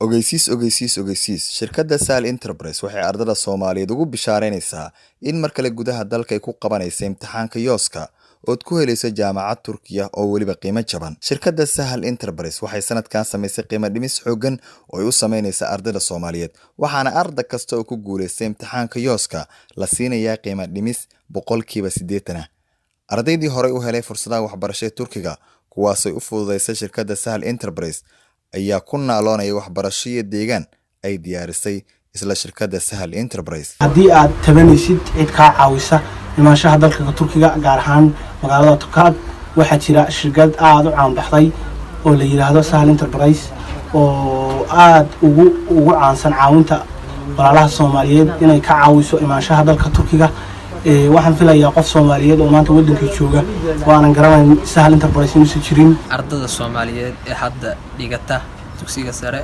Ogeysiis. Shirkadda Sahal Enterprise waxay ardada Soomaaliyeed ugu bishaareynaysaa in mar kale gudaha dalka ay ku qabanayso imtixaanka yooska ood ku helayso jaamacad Turkiya oo weliba qiimo jaban. Shirkadda Sahal Enterprise waxay sanadkan samaysay qiimo dhimis xooggan oo ay u sameynaysaa ardada Soomaaliyeed. Waxaana arday kasta oo ku guuleystay imtixaanka yooska la siinayaa qiimo dhimis 80%. Ardaydii hore u helay fursadaha waxbarasho ee Turkiga kuwaas oo u fududeysay shirkadda Sahal Enterprise ayaa ku naaloonaya waxbarasho iyo deegaan ay diyaarisay isla shirkadda Sahal Enterprise. haddii aad tabanaysid cid ka caawisa imaanshaha dalka Turkiga gaar ahaan magaalada Tokat waxaa jira shirkad aad u caan baxday oo la yiraahdo Sahal Enterprise oo aad ugu caansan caawinta walaalaha Soomaaliyeed inay ka caawiso imaanshaha dalka Turkiga. waxaan filayaa qof Soomaaliyeed oo maanta waddanka jooga waanan garanayn Sahal Enterprise inuu jirin. ardada Soomaaliyeed ee hadda dhigata dugsiga sare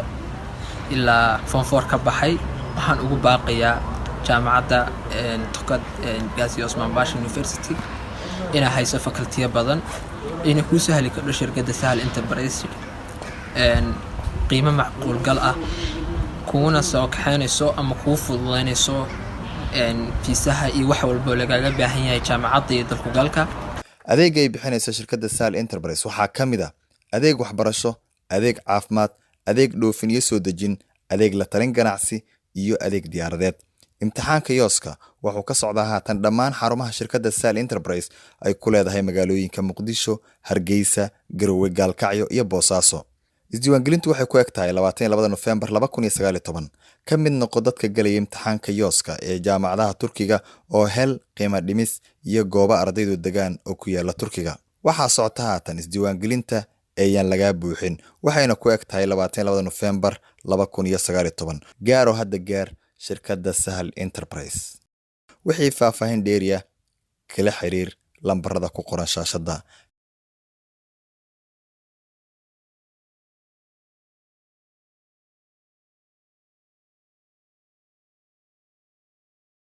ilaa form 4 ka baxay waxaan ugu baaqayaa jaamacadda Tokat Gazi Osman Basha University inay hayso faculty badan inay ku sahli karto shirkadda Sahal Enterprise qiimo macquul gal ah kuna soo kaxaynayso ama ku fududeynayso fiisaha iyo wax walba lagaga baahan yahay jaamacadda iyo dalku galka. Adeeg ay bixinayso shirkadda Sahal Enterprise waxaa ka mid ah adeeg waxbarasho, adeeg caafimaad, adeeg dhoofin iyo soo dejin, adeeg la talin ganacsi iyo adeeg diyaaradeed. Imtixaanka yooska wuxuu ka socdaa haatan dhammaan xarumaha shirkadda Sahal Enterprise ay ku leedahay magaalooyinka Muqdisho, Hargeysa, Garowe, Gaalkacyo iyo Boosaaso. Isdiiwaangelintu waxay ku egtahay 22 November 2019. ka mid noqo dadka galaya imtixaanka yooska ee jaamacadaha Turkiga oo hel qiimo dhimis iyo goobo ardaydu degaan oo ku yaala Turkiga. Waxaa socota haatan isdiiwaangelinta ayaan laga buuxin waxayna ku egtahay 22 November 2019. gaaro hadda gaar shirkadda Sahal Enterprise. wixii faahfaahin dheeriya kala xiriir lambarada ku qoran shaashada